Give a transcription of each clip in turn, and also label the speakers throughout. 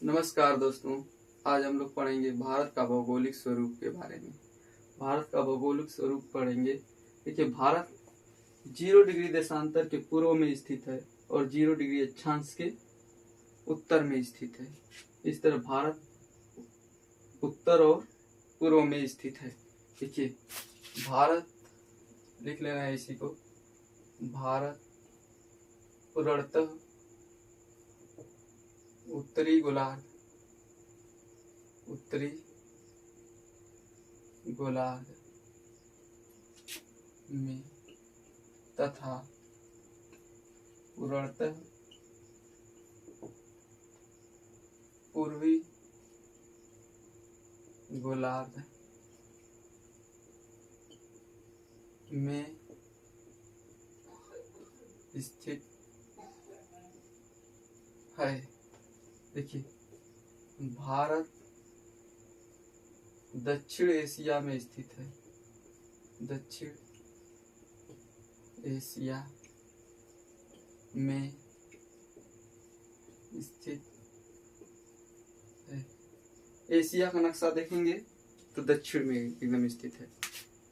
Speaker 1: नमस्कार दोस्तों, आज हम लोग पढ़ेंगे भारत का भौगोलिक स्वरूप के बारे में। भारत का भौगोलिक स्वरूप पढ़ेंगे। देखिए, भारत 0 डिग्री देशांतर के पूर्व में स्थित है और 0 डिग्री अक्षांश के उत्तर में स्थित है। इस तरह भारत उत्तर और पूर्व में स्थित है। देखिए, भारत लिख लेना है इसी को। भारत पूर्णतः उत्तरी गोलार्ध में तथा पूर्णतः पूर्वी गोलार्ध में स्थित है। देखिए, भारत दक्षिण एशिया में स्थित है। दक्षिण एशिया में स्थित है। एशिया का नक्शा देखेंगे तो दक्षिण में एकदम स्थित है।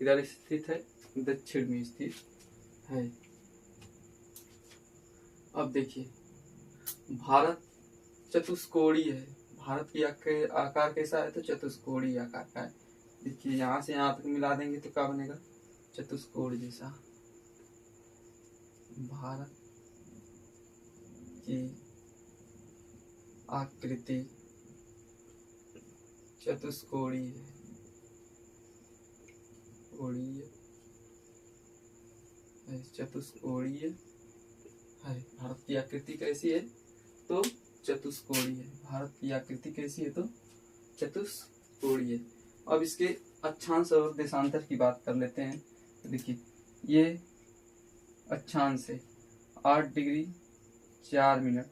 Speaker 1: इधर स्थित है, दक्षिण में स्थित है। अब देखिए, भारत चतुष्कोणीय है। भारत की आकार कैसा है? तो चतुष्कोणीय आकार का है। देखिए, यहाँ से यहाँ तक मिला देंगे तो क्या बनेगा? चतुष्कोण जैसा। भारत की आकृति चतुष्कोणीय है। भारत की आकृति कैसी है? तो चतुष्कोणीय है। भारत की आकृति कैसी है? तो चतुष्कोणीय। अब इसके अक्षांश और देशांतर की बात कर लेते हैं। देखिए, ये अक्षांश है 8 डिग्री 4 मिनट।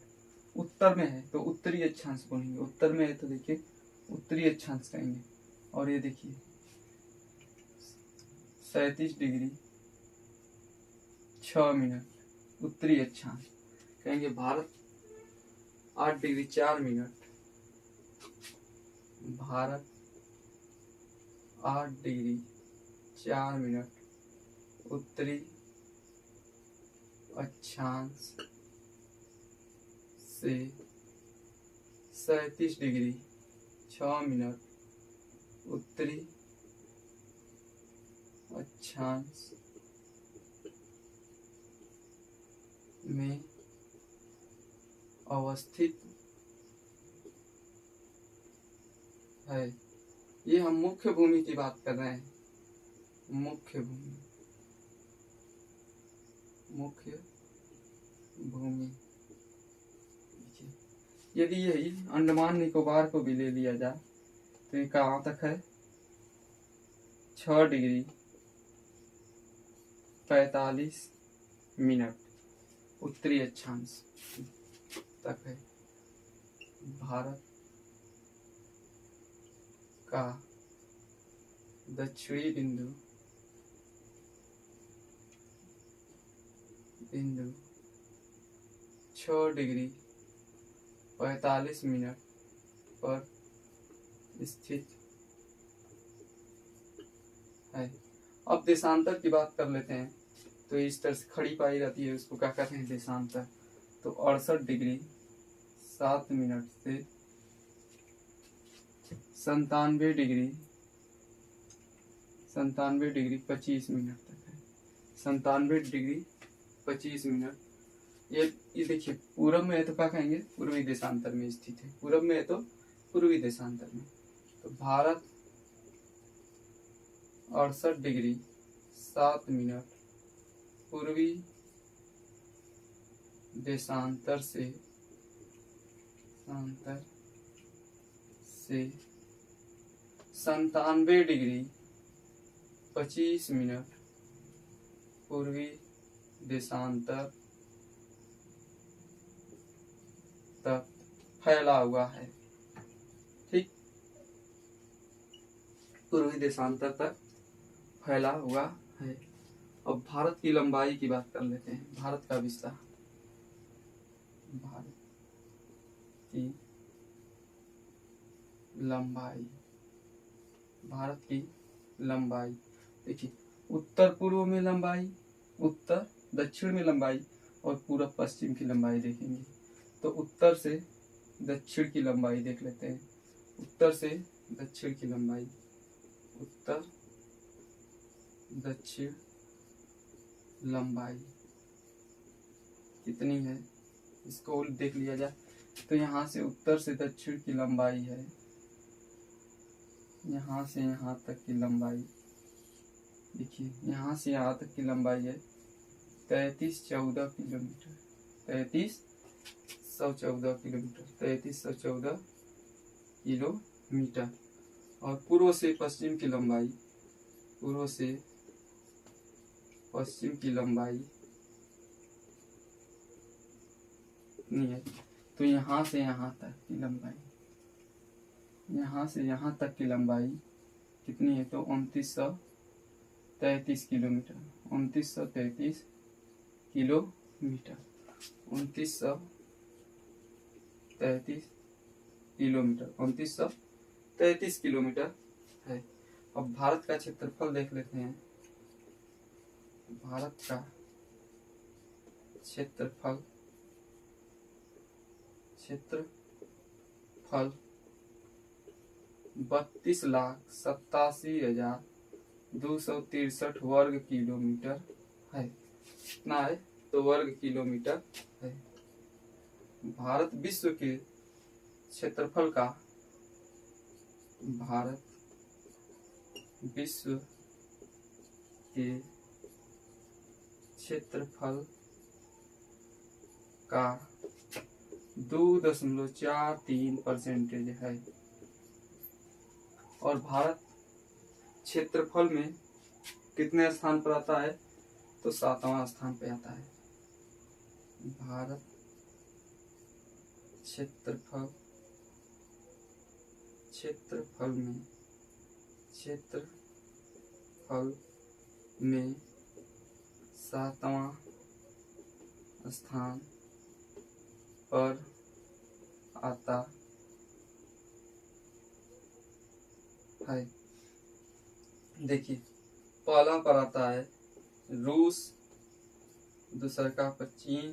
Speaker 1: उत्तर में है तो उत्तरी अक्षांश बोलेंगे। उत्तर में है तो देखिए उत्तरी अक्षांश कहेंगे। और ये देखिए 37 डिग्री 6 मिनट उत्तरी अक्षांश कहेंगे। Bharat 8 degree 4 minute. Bharat 8 degree 4 minute उत्तरी अक्षांश से 37 डिग्री 6 मिनट उत्तरी अक्षांश में अवस्थित है। ये हम मुख्य भूमि की बात कर रहे हैं। मुख्य भूमि। यदि यही अंडमान निकोबार को भी ले लिया जाए तो ये कहाँ तक है? 6 डिग्री 45 मिनट उत्तरी अक्षांश तक है। भारत का दक्षिणी बिंदु 6 डिग्री 45 मिनट पर स्थित है। अब देशांतर की बात कर लेते हैं। तो इस तरह से खड़ी पाई रहती है, उसको क्या कहते हैं? देशांतर। तो 68 डिग्री 7 मिनट से 97 डिग्री 25 मिनट तक है। 97 डिग्री 25 मिनट। ये देखिए, पूरब में है तो क्या कहेंगे? पूर्वी देशांतर में स्थित है। पूरब में है तो पूर्वी देशांतर में। तो भारत 68 डिग्री 7 मिनट पूर्वी देशांतर से 97 डिग्री 25 मिनट पूर्वी देशांतर तक फैला हुआ है। ठीक, पूर्वी देशांतर तक फैला हुआ है। अब भारत की लंबाई की बात कर लेते हैं। भारत का विस्तार, भारत की लंबाई, भारत की लंबाई देखिए, उत्तर पूर्व में लंबाई, उत्तर दक्षिण में लंबाई और पूरब पश्चिम की लंबाई देखेंगे। तो उत्तर से दक्षिण की लंबाई देख लेते हैं। उत्तर से दक्षिण की लंबाई, उत्तर दक्षिण लंबाई कितनी है, इसको देख लिया जाए। तो यहाँ से उत्तर से दक्षिण की लंबाई है, यहाँ से यहाँ तक की लंबाई देखिए, यहाँ से यहाँ तक की लंबाई है 3314 किलोमीटर, 3314 किलोमीटर, 3314 किलोमीटर। और पूर्व से पश्चिम की लंबाई, पूर्व से पश्चिम की लंबाई कितनी है, तो यहाँ से यहाँ तक की लंबाई, यहाँ से यहाँ तक की लंबाई कितनी है, तो 2933 किलोमीटर, 2933 किलोमीटर, 2933 किलोमीटर, 2933 किलोमीटर है। अब भारत का क्षेत्रफल देख लेते हैं। भारत का क्षेत्रफल 32,87,263 वर्ग किलोमीटर है। कितना है, तो वर्ग किलोमीटर है। भारत विश्व के क्षेत्रफल का, भारत विश्व के क्षेत्रफल का 2.43% है। और भारत क्षेत्रफल में कितने स्थान पर आता है, तो 7वां स्थान पे आता है। भारत क्षेत्रफल में 7वां स्थान पर आता है। देखिए, पहला पर आता है रूस, दूसरा पर चीन,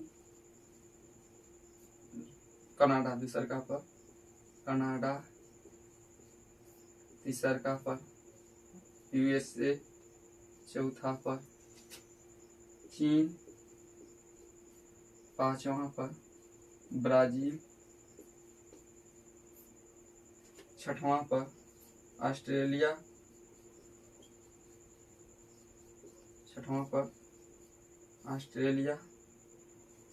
Speaker 1: कनाडा, दूसरा पर कनाडा, तीसरा पर यूएसए, चौथा पर चीन, पांचवा पर ब्राजील, छठवां पर ऑस्ट्रेलिया,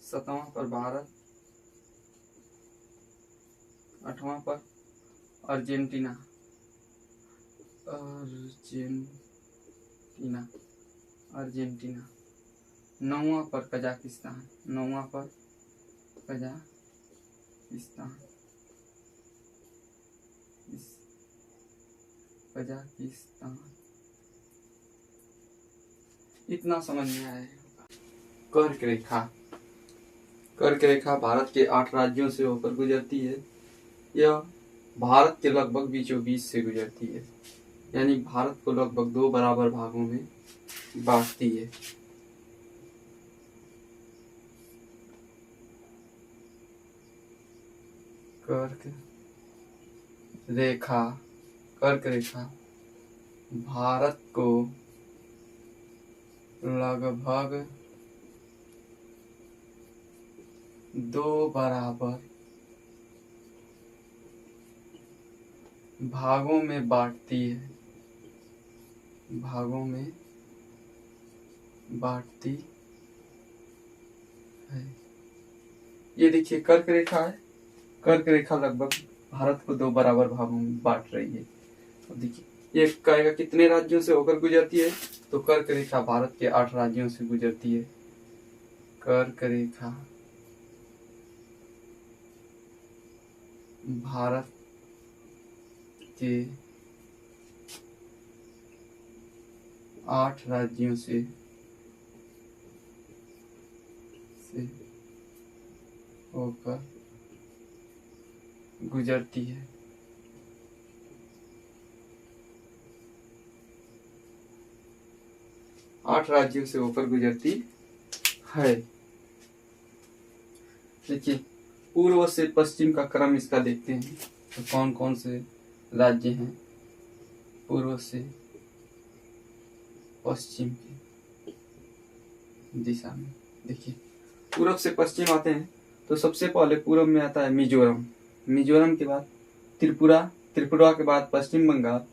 Speaker 1: सातवां पर भारत, आठवां पर अर्जेंटीना, नौवां पर कजाकिस्तान, इतना समझ में आया। कर्क रेखा भारत के 8 राज्यों से होकर गुजरती है। यह भारत के लगभग बीचों बीच से गुजरती है, यानी भारत को लगभग 2 बराबर भागों में बांटती है। कर्क रेखा भारत को लगभग 2 बराबर भागों में बांटती है, ये देखिए कर्क रेखा है। कर्क रेखा लगभग भारत को 2 बराबर भागों में बांट रही है। तो देखिए, ये कहेगा कितने राज्यों से होकर गुजरती है, तो कर्क रेखा भारत के 8 राज्यों से गुजरती है। कर्क रेखा भारत के 8 राज्यों से होकर गुजरती है। 8 राज्यों से होकर गुजरती है। देखिए, पूर्व से पश्चिम का क्रम इसका देखते हैं, तो कौन कौन से राज्य हैं पूर्व से पश्चिम की दिशा में। देखिए, पूर्व से पश्चिम आते हैं तो सबसे पहले पूर्व में आता है मिजोरम, मिजोरम के बाद त्रिपुरा, त्रिपुरा के बाद पश्चिम बंगाल,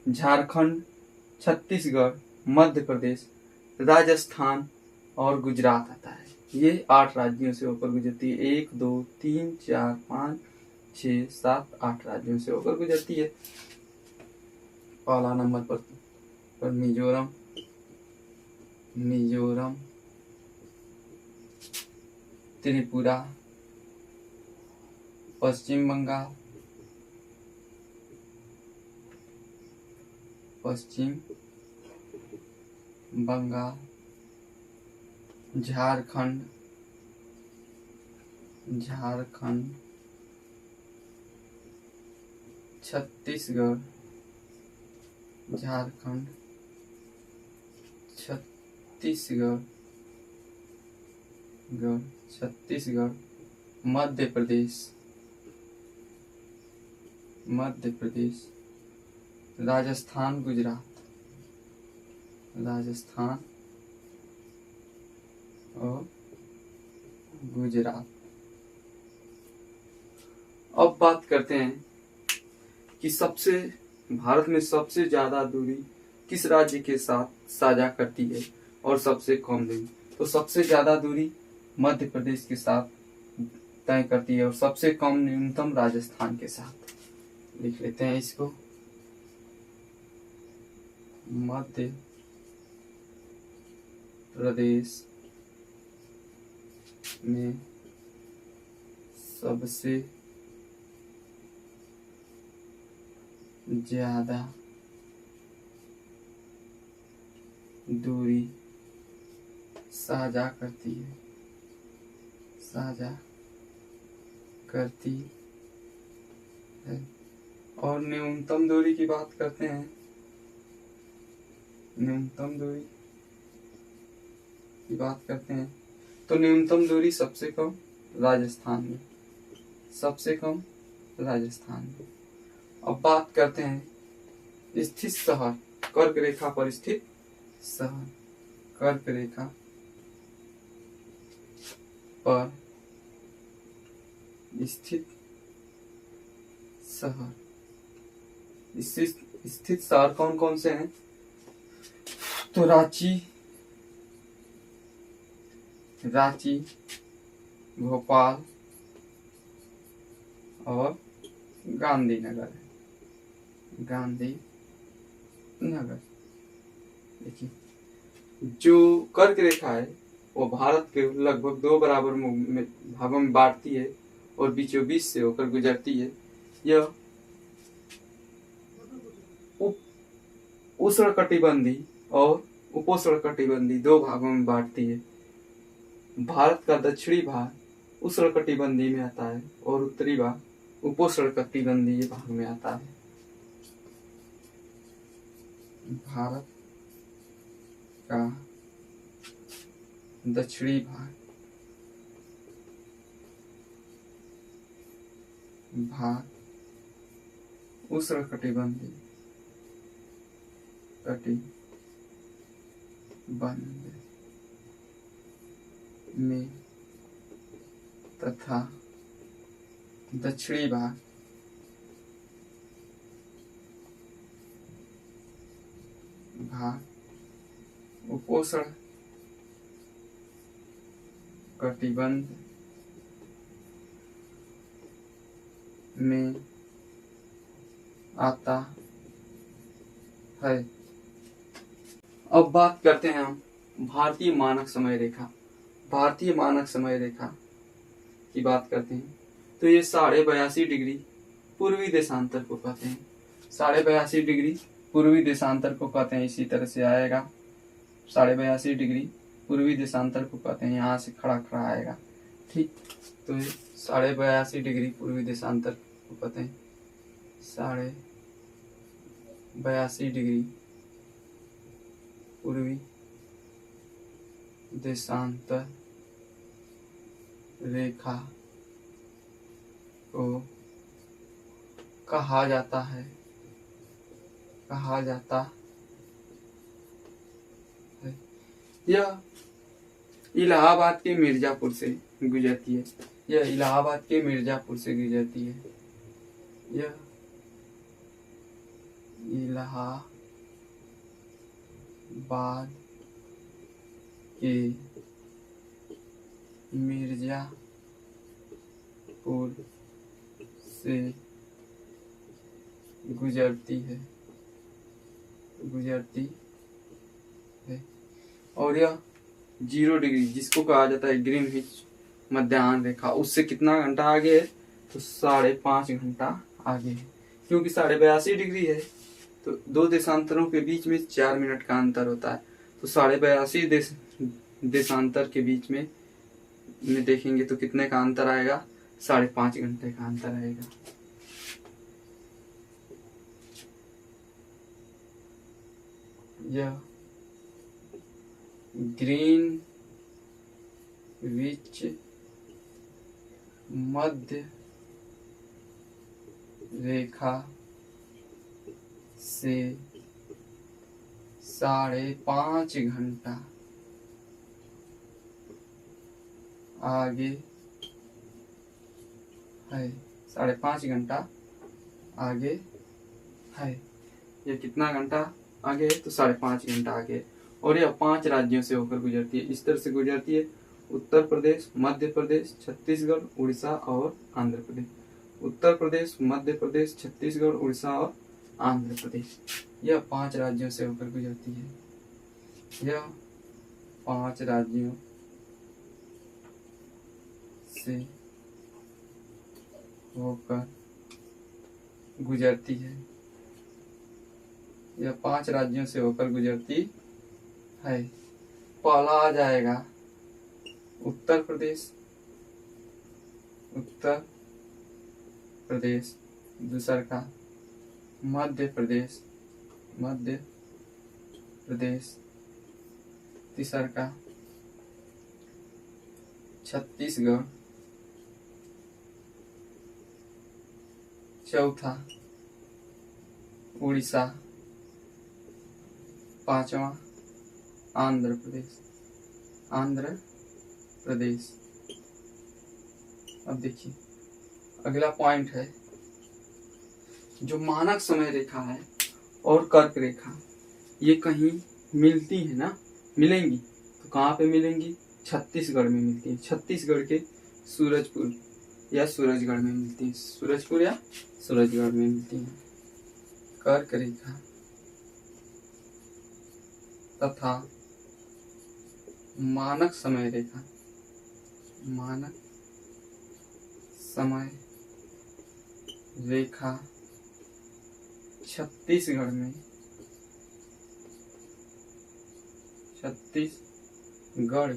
Speaker 1: झारखंड, छत्तीसगढ़, मध्य प्रदेश, राजस्थान और गुजरात आता है। ये 8 राज्यों से होकर गुजरती है। 1 2 3 4 5 6 7 8 राज्यों से होकर गुजरती है। पहला नंबर पर मिजोरम, मिजोरम, त्रिपुरा, पश्चिम बंगाल, पश्चिम बंगाल, झारखंड, झारखंड, छत्तीसगढ़, झारखंड, छत्तीसगढ़, छत्तीसगढ़, मध्य प्रदेश, मध्य प्रदेश, राजस्थान, गुजरात, राजस्थान और गुजरात। अब बात करते हैं कि भारत में सबसे ज्यादा दूरी किस राज्य के साथ साझा करती है और सबसे कम दूरी। तो सबसे ज्यादा दूरी मध्य प्रदेश के साथ तय करती है और सबसे कम न्यूनतम राजस्थान के साथ। लिख लेते हैं इसको, मध्य प्रदेश में सबसे ज्यादा दूरी साझा करती है, साझा करती है। और न्यूनतम दूरी की बात करते हैं, न्यूनतम दूरी की बात करते हैं तो न्यूनतम दूरी सबसे कम राजस्थान में, सबसे कम राजस्थान में। अब बात करते हैं स्थित शहर, कर्क रेखा पर स्थित शहर, कर्क रेखा पर स्थित शहर। स्थित शहर कौन कौन से हैं? तो रांची, रांची, भोपाल और गांधीनगर है, गांधीनगर। देखिए, जो कर्क रेखा है वो भारत के लगभग 2 बराबर भागों में बांटती है और बीचों बीच से होकर गुजरती है। यह उष्णकटिबंधी और उपोष्णकटिबंधी 2 भागों में बांटती है। भारत का दक्षिणी भाग उष्णकटिबंधी में आता है और उत्तरी भाग उपोष्णकटिबंधीय भाग में आता है। भारत का दक्षिणी भाग उष्णकटिबंधीय में तथा दक्षिणी भाग उपोष्ण कटिबंध में आता है। अब बात करते हैं हम भारतीय मानक समय रेखा। भारतीय मानक समय रेखा की बात करते हैं तो ये 82.5 डिग्री पूर्वी देशांतर को कहते हैं। 82.5 डिग्री पूर्वी देशांतर को कहते हैं। इसी तरह से आएगा 82.5 डिग्री पूर्वी देशांतर को कहते हैं। यहाँ से खड़ा खड़ा आएगा, ठीक। तो 82.5 डिग्री पूर्वी देशांतर को कहते हैं। 82.5 डिग्री पूर्वी देशांतर रेखा को कहा जाता है यह इलाहाबाद के मिर्जापुर से गुजरती है। यह इलाहाबाद के मिर्जापुर से गुजरती है। यह इलाहाबाद के मिर्जापुर से गुजरती है और यह 0 डिग्री जिसको कहा जाता है ग्रीनविच मध्याह्न रेखा, उससे कितना घंटा आगे है? तो 5.5 घंटा आगे है। क्योंकि 82.5 डिग्री है तो दो देशांतरों के बीच में 4 मिनट का अंतर होता है। तो 82.5 देशांतर के बीच में देखेंगे तो कितने का अंतर आएगा? 5.5 घंटे का अंतर आएगा। यह ग्रीनविच मध्य रेखा से 5.5 घंटा आगे है। 5.5 घंटा आगे है। यह कितना घंटा आगे है? तो 5.5 घंटा आगे। और यह 5 राज्यों से होकर गुजरती है। इस तरह से गुजरती है: उत्तर प्रदेश, मध्य प्रदेश, छत्तीसगढ़, उड़ीसा और आंध्र प्रदेश। उत्तर प्रदेश, मध्य प्रदेश, छत्तीसगढ़, उड़ीसा और आंध्र प्रदेश। यह 5 राज्यों से होकर गुजरती है। यह 5 राज्यों से होकर गुजरती है। यह 5 राज्यों से होकर गुजरती है। पहला आ जाएगा उत्तर प्रदेश, दूसरा का मध्य प्रदेश, तीसरा का छत्तीसगढ़, चौथा उड़ीसा, पांचवा आंध्र प्रदेश। अब देखिए अगला पॉइंट है जो मानक समय रेखा है और कर्क रेखा, ये कहीं मिलती है ना, मिलेंगी तो कहाँ पे मिलेंगी? छत्तीसगढ़ में मिलती है। छत्तीसगढ़ के सूरजपुर या सूरजगढ़ में मिलती है। सूरजपुर या सूरजगढ़ में मिलती है कर्क रेखा तथा मानक समय रेखा छत्तीसगढ़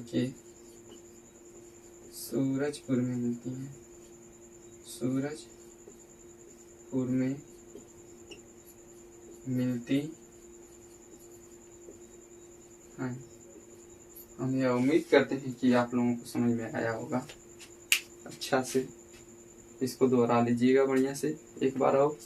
Speaker 1: के सूरजपुर में मिलती है। सूरजपुर में मिलती है। हम यह उम्मीद करते हैं कि आप लोगों को समझ में आया होगा। अच्छा से इसको दोहरा लीजिएगा बढ़िया से एक बार और।